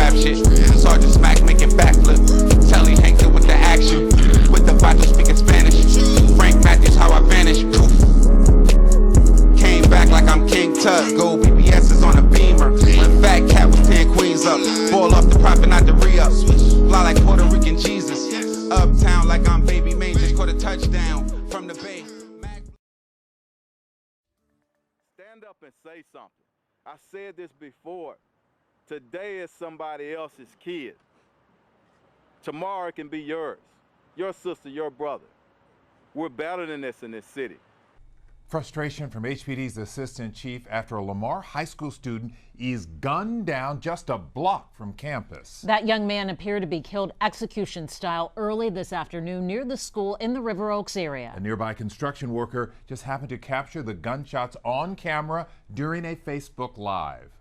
rap shit. Sergeant Smack making backflip. Telly Hank with the action. With the Vato speaking Spanish. Frank Matthews, how I vanish. Poof. Came back like I'm King Tut. Gold BBS is on a beamer. When Fat Cat was 10 queens up. Ball off the profit, not the re-up. Fly like Puerto Rican Jesus. Uptown like I'm Baby Maine. Just caught a touchdown from the Bay. Stand up and say something. I said this before. Today is somebody else's kid. Tomorrow it can be yours, your sister, your brother. We're better than this in this city. Frustration from HPD's assistant chief after a Lamar High School student is gunned down just a block from campus. That young man appeared to be killed execution style early this afternoon near the school in the River Oaks area. A nearby construction worker just happened to capture the gunshots on camera during a Facebook Live.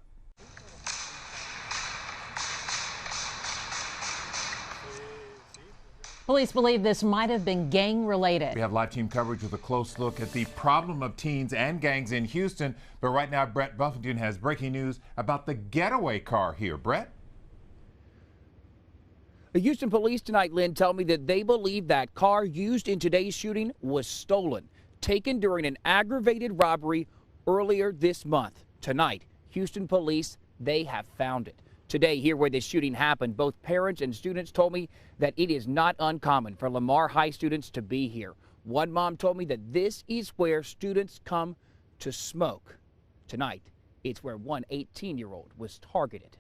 Police believe this might have been gang-related. We have live team coverage with a close look at the problem of teens and gangs in Houston. But right now, Brett Buffington has breaking news about the getaway car here. Brett? The Houston police tonight, Lynn, tell me that they believe that car used in today's shooting was stolen, taken during an aggravated robbery earlier this month. Tonight, Houston police, they have found it. Today, here where this shooting happened, both parents and students told me that it is not uncommon for Lamar High students to be here. One mom told me that this is where students come to smoke. Tonight, it's where one 18-year-old was targeted.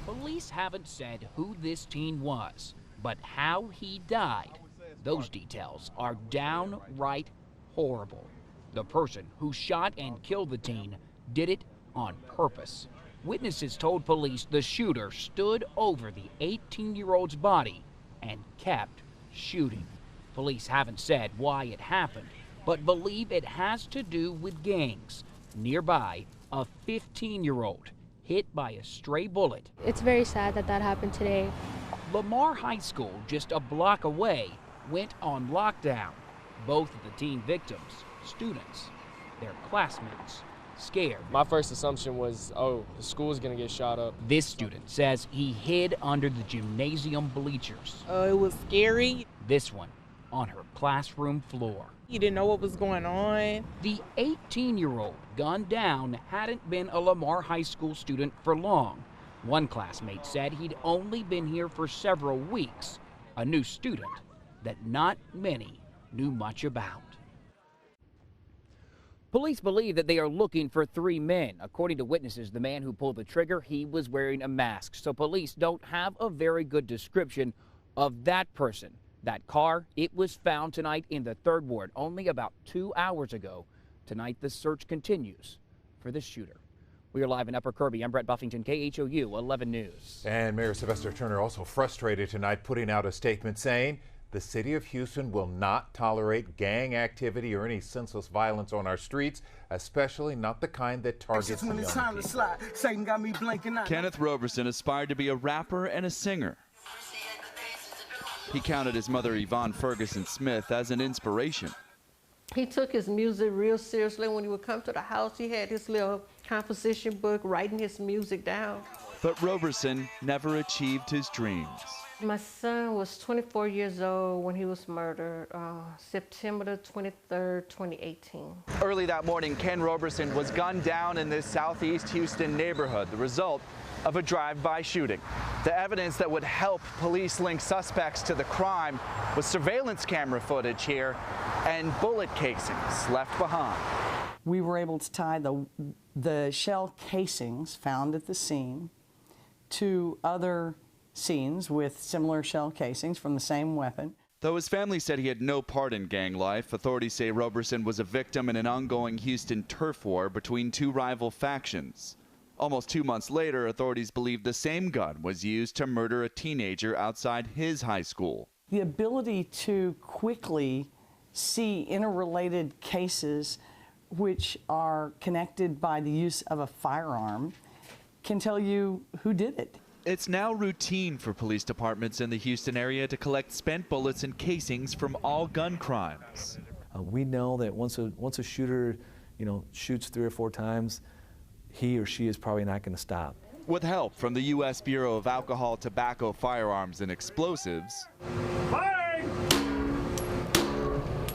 Police haven't said who this teen was, but how he died. Those details are downright horrible. The person who shot and killed the teen did it on purpose. Witnesses told police the shooter stood over the 18-year-old's body and kept shooting. Police haven't said why it happened, but believe it has to do with gangs. Nearby, a 15-year-old hit by a stray bullet. It's very sad that that happened today. Lamar High School, just a block away, went on lockdown. Both of the teen victims, students, their classmates, scared. My first assumption was, oh, the school's gonna get shot up. This student says he hid under the gymnasium bleachers. It was scary. This one on her classroom floor. You didn't know what was going on. The 18-year-old gunned down hadn't been a Lamar High School student for long. One classmate said he'd only been here for several weeks, a new student that not many knew much about. Police believe that they are looking for 3 men. According to witnesses, the man who pulled the trigger, he was wearing a mask. So police don't have a very good description of that person. That car, it was found tonight in the 3rd Ward only about 2 hours ago. Tonight, the search continues for the shooter. We are live in Upper Kirby. I'm Brett Buffington, KHOU 11 News. And Mayor Sylvester Turner also frustrated tonight, putting out a statement saying the city of Houston will not tolerate gang activity or any senseless violence on our streets, especially not the kind that targets the young people. Kenneth Roberson aspired to be a rapper and a singer. He counted his mother Yvonne Ferguson Smith as an inspiration. He took his music real seriously. When he would come to the house, he had his little composition book, writing his music down. But Roberson never achieved his dreams. My son was 24 years old when he was murdered, September the 23rd, 2018. Early that morning, Ken Roberson was gunned down in this southeast Houston neighborhood, the result of a drive-by shooting. The evidence that would help police link suspects to the crime was surveillance camera footage here and bullet casings left behind. We were able to tie the shell casings found at the scene to other scenes with similar shell casings from the same weapon. Though his family said he had no part in gang life, authorities say Roberson was a victim in an ongoing Houston turf war between 2 rival factions. Almost 2 months later, authorities believe the same gun was used to murder a teenager outside his high school. The ability to quickly see interrelated cases which are connected by the use of a firearm can tell you who did it. It's now routine for police departments in the Houston area to collect spent bullets and casings from all gun crimes. We know that once a shooter, shoots 3 or 4 times, he or she is probably not going to stop. With help from the U.S. Bureau of Alcohol, Tobacco, Firearms, and Explosives,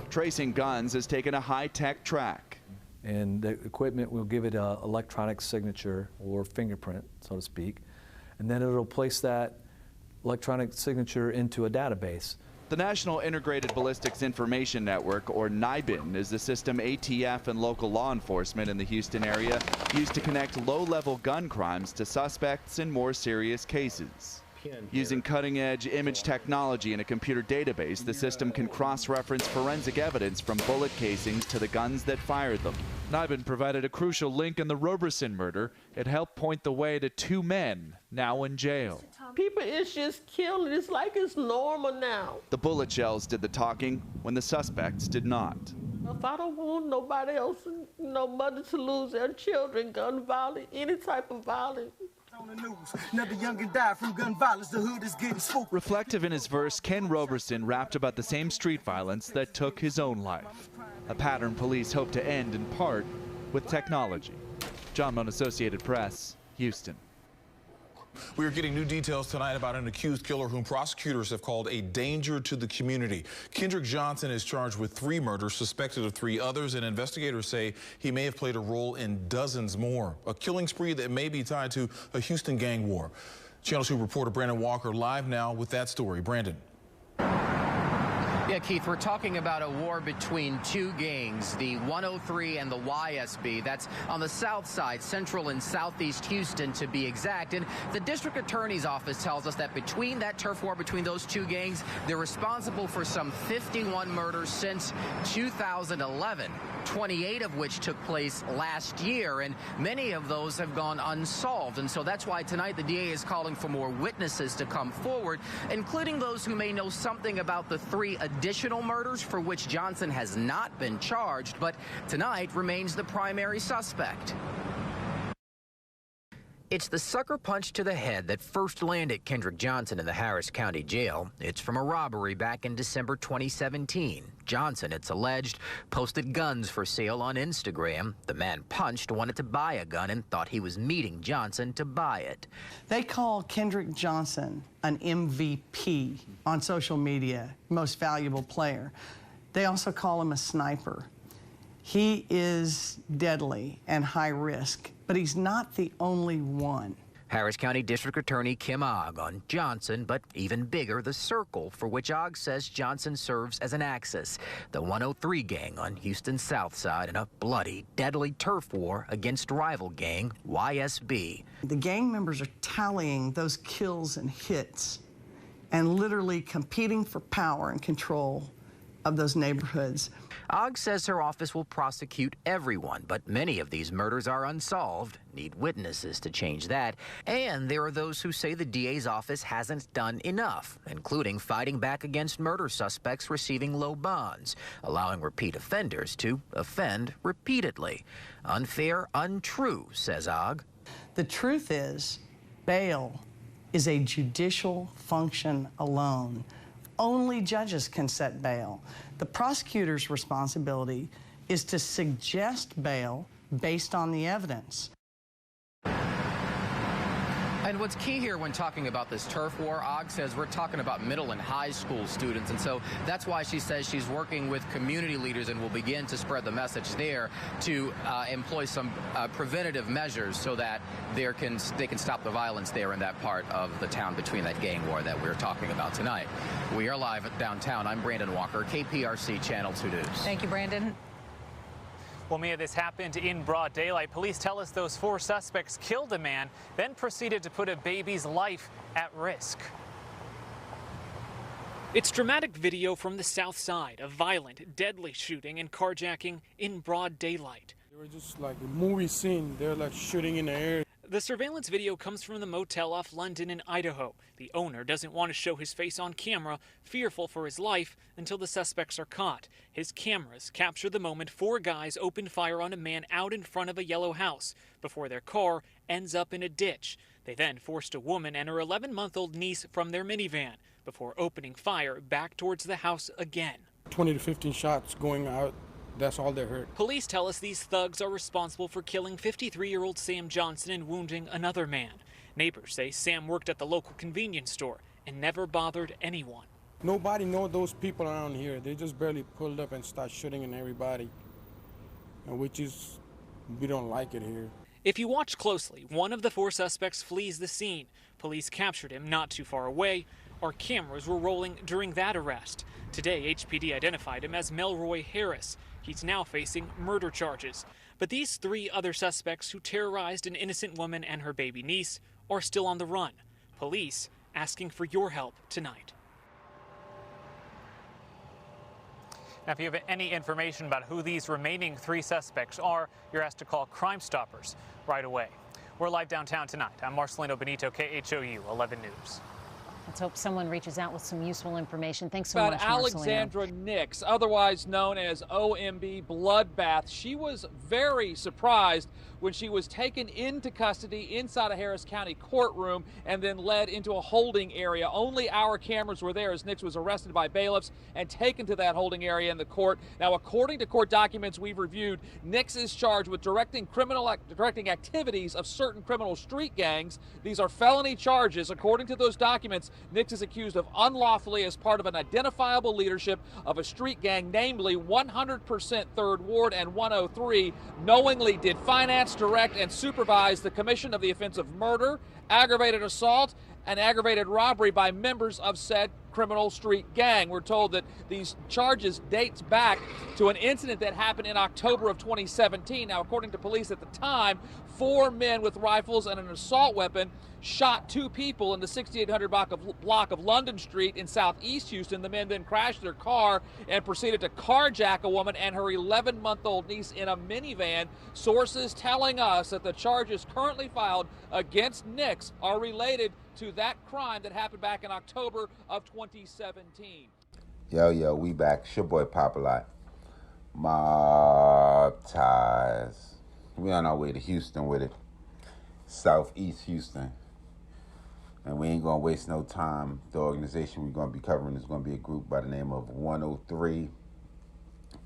tracing guns has taken a high-tech track. And the equipment will give it an electronic signature or fingerprint, so to speak, and then it'll place that electronic signature into a database. The National Integrated Ballistics Information Network, or NIBIN, is the system ATF and local law enforcement in the Houston area use to connect low-level gun crimes to suspects in more serious cases. Using cutting-edge image technology and a computer database, the system can cross-reference forensic evidence from bullet casings to the guns that fired them. NIBIN provided a crucial link in the Roberson murder. It helped point the way to 2 men now in jail. People is just killing. It's like it's normal now. The bullet shells did the talking when the suspects did not. If I don't want nobody else, mother to lose their children, gun violence, any type of violence. On the news, another youngin' died from gun violence. The hood is getting spooked. Reflective in his verse, Ken Roberson rapped about the same street violence that took his own life. A pattern police hope to end in part with technology. John Moan, Associated Press, Houston. We are getting new details tonight about an accused killer whom prosecutors have called a danger to the community. Kendrick Johnson is charged with 3 murders, suspected of 3 others, and investigators say he may have played a role in dozens more. A killing spree that may be tied to a Houston gang war. Channel 2 reporter Brandon Walker live now with that story. Brandon. Yeah, Keith, we're talking about a war between 2 gangs, the 103 and the YSB. That's on the south side, central and southeast Houston to be exact. And the district attorney's office tells us that between that turf war between those 2 gangs, they're responsible for some 51 murders since 2011, 28 of which took place last year, and many of those have gone unsolved. And so that's why tonight the DA is calling for more witnesses to come forward, including those who may know something about the 3 additional murders for which Johnson has not been charged, but tonight remains the primary suspect. It's the sucker punch to the head that first landed Kendrick Johnson in the Harris County Jail. It's from a robbery back in December 2017. Johnson, it's alleged, posted guns for sale on Instagram. The man punched wanted to buy a gun and thought he was meeting Johnson to buy it. They call Kendrick Johnson an MVP on social media, most valuable player. They also call him a sniper. He is deadly and high risk, but he's not the only one. Harris County District Attorney Kim Ogg on Johnson, but even bigger, the circle for which Ogg says Johnson serves as an axis. The 103 gang on Houston's south side in a bloody, deadly turf war against rival gang YSB. The gang members are tallying those kills and hits and literally competing for power and control of those neighborhoods. Ogg says her office will prosecute everyone, but many of these murders are unsolved, need witnesses to change that, and there are those who say the DA's office hasn't done enough, including fighting back against murder suspects receiving low bonds, allowing repeat offenders to offend repeatedly. Unfair, untrue, says Ogg. The truth is, bail is a judicial function alone. Only judges can set bail. The prosecutor's responsibility is to suggest bail based on the evidence. And what's key here when talking about this turf war, Ogg says we're talking about middle and high school students, and so that's why she says she's working with community leaders and will begin to spread the message there to employ some preventative measures so that they can stop the violence there in that part of the town between that gang war that we're talking about tonight. We are live at downtown. I'm Brandon Walker, KPRC Channel 2 News. Thank you, Brandon. Well, Mia, this happened in broad daylight. Police tell us those 4 suspects killed a man, then proceeded to put a baby's life at risk. It's dramatic video from the south side, a violent, deadly shooting and carjacking in broad daylight. They were just like a movie scene. They're like shooting in the air. The surveillance video comes from the motel off London in Idaho. The owner doesn't want to show his face on camera, fearful for his life until the suspects are caught. His cameras capture the moment 4 guys open fire on a man out in front of a yellow house before their car ends up in a ditch. They then forced a woman and her 11-month-old niece from their minivan before opening fire back towards the house again. 20 to 15 shots going out That's all they heard. Police tell us these thugs are responsible for killing 53-year-old Sam Johnson and wounding another man. Neighbors say Sam worked at the local convenience store and never bothered anyone. Nobody knows those people around here. They just barely pulled up and start shooting at everybody, and we don't like it here. If you watch closely, one of the 4 suspects flees the scene. Police captured him not too far away. Our cameras were rolling during that arrest. Today, HPD identified him as Melroy Harris. He's now facing murder charges. But these 3 other suspects who terrorized an innocent woman and her baby niece are still on the run. Police asking for your help tonight. Now, if you have any information about who these remaining 3 suspects are, you're asked to call Crime Stoppers right away. We're live downtown tonight. I'm Marcelino Benito, KHOU 11 News. Let's hope someone reaches out with some useful information. Thanks so About much, Alexandra Nix, otherwise known as OMB Bloodbath. She was very surprised when she was taken into custody inside a Harris County courtroom and then led into a holding area. Only our cameras were there as Nix was arrested by bailiffs and taken to that holding area in the court. Now, according to court documents we've reviewed, Nix is charged with directing activities of certain criminal street gangs. These are felony charges. According to those documents, Nix is accused of unlawfully, as part of an identifiable leadership of a street gang, namely 100% 3rd Ward and 103, knowingly did finance, direct, and supervise the commission of the offense of murder, aggravated assault, and aggravated robbery by members of said criminal street gang. We're told that these charges dates back to an incident that happened in October of 2017. Now, according to police at the time, 4 men with rifles and an assault weapon shot 2 people in the 6800 block of London Street in southeast Houston. The men then crashed their car and proceeded to carjack a woman and her 11-month-old niece in a minivan. Sources telling us that the charges currently filed against Nix are related to that crime that happened back in October of 2017. Yo, we back. It's your boy Popalot. Mobb ties. We on our way to Houston with it. Southeast Houston. And we ain't gonna waste no time. The organization we're gonna be covering is gonna be a group by the name of 103.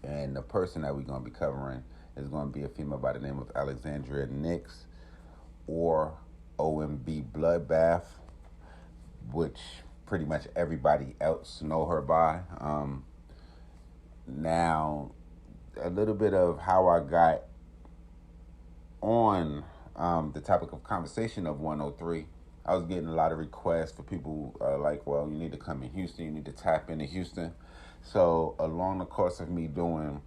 And the person that we're gonna be covering is gonna be a female by the name of Alexandra Nix, or OMB Bloodbath, which pretty much everybody else know her by. Now, a little bit of how I got on the topic of conversation of 103. I was getting a lot of requests for people like, well, you need to come in Houston, you need to tap into Houston. So along the course of me doing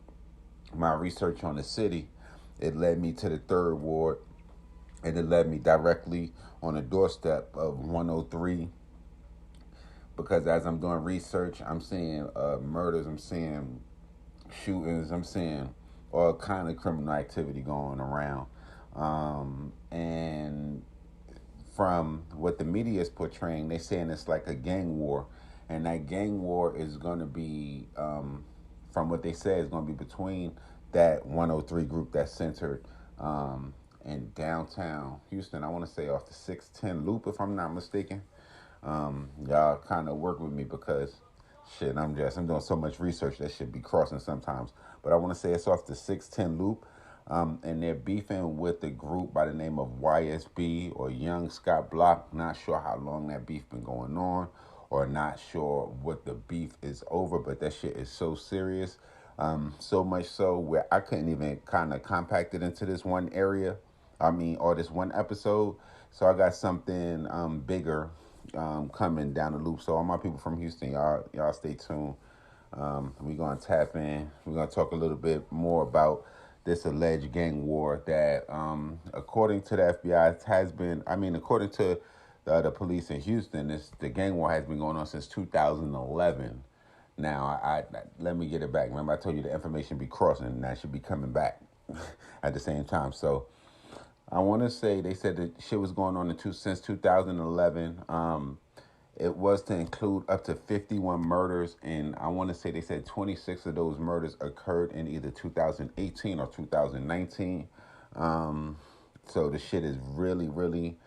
my research on the city, it led me to the 3rd Ward, and it led me directly on the doorstep of 103. Because as I'm doing research, I'm seeing murders, I'm seeing shootings, I'm seeing all kind of criminal activity going around. And from what the media is portraying, they're saying it's like a gang war. And that gang war is going to be, from what they say, is going to be between that 103 group that's centered in downtown Houston. I want to say off the 610 loop, if I'm not mistaken. Y'all kind of work with me because, shit, I'm doing so much research that should be crossing sometimes. But I want to say it's off the 610 loop. And they're beefing with the group by the name of YSB, or Young Scott Block. Not sure how long that beef been going on, or not sure what the beef is over, but that shit is so serious. So much so where I couldn't even kind of compact it into this one area. Or this one episode. So I got something bigger coming down the loop. So all my people from Houston, y'all stay tuned. We're going to tap in. We're going to talk a little bit more about this alleged gang war that, according to the FBI, has been, according to the police in Houston, the gang war has been going on since 2011. Now, I let me get it back. Remember, I told you the information be crossing, and that should be coming back at the same time. So I want to say they said that shit was going on since 2011. It was to include up to 51 murders, and I want to say they said 26 of those murders occurred in either 2018 or 2019. So the shit is really, really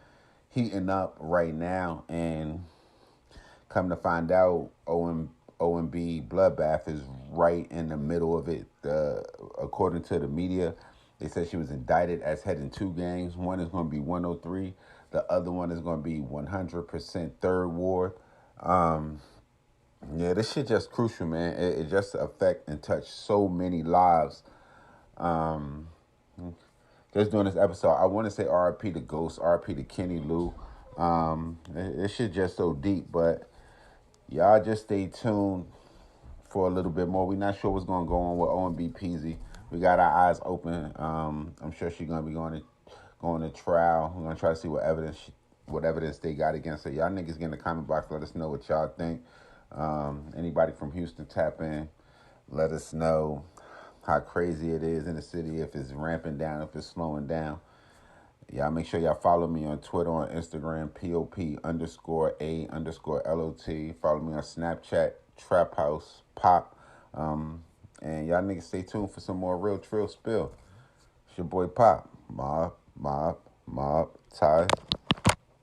heating up right now, and come to find out, OMB Bloodbath is right in the middle of it. According to the media, they said she was indicted as heading 2 gangs. One is going to be 103. The other one is going to be 100% Third Ward. Yeah, this shit just crucial, man. It just affect and touch so many lives. Just doing this episode, I want to say RIP to Ghost, RIP to Kenny Lou. This shit just so deep, but y'all just stay tuned for a little bit more. We're not sure what's going to go on with OMB Peasy. We got our eyes open. I'm sure she's going to be going to trial. We're going to try to see what evidence they got against her. Y'all niggas get in the comment box. Let us know what y'all think. Anybody from Houston, tap in. Let us know how crazy it is in the city, if it's ramping down, if it's slowing down. Y'all make sure y'all follow me on Twitter, on Instagram, POP_A_LOT. Follow me on Snapchat, Trap House Pop. And y'all niggas stay tuned for some more Real Trill Spill. It's your boy Pop. Mobb, Ty.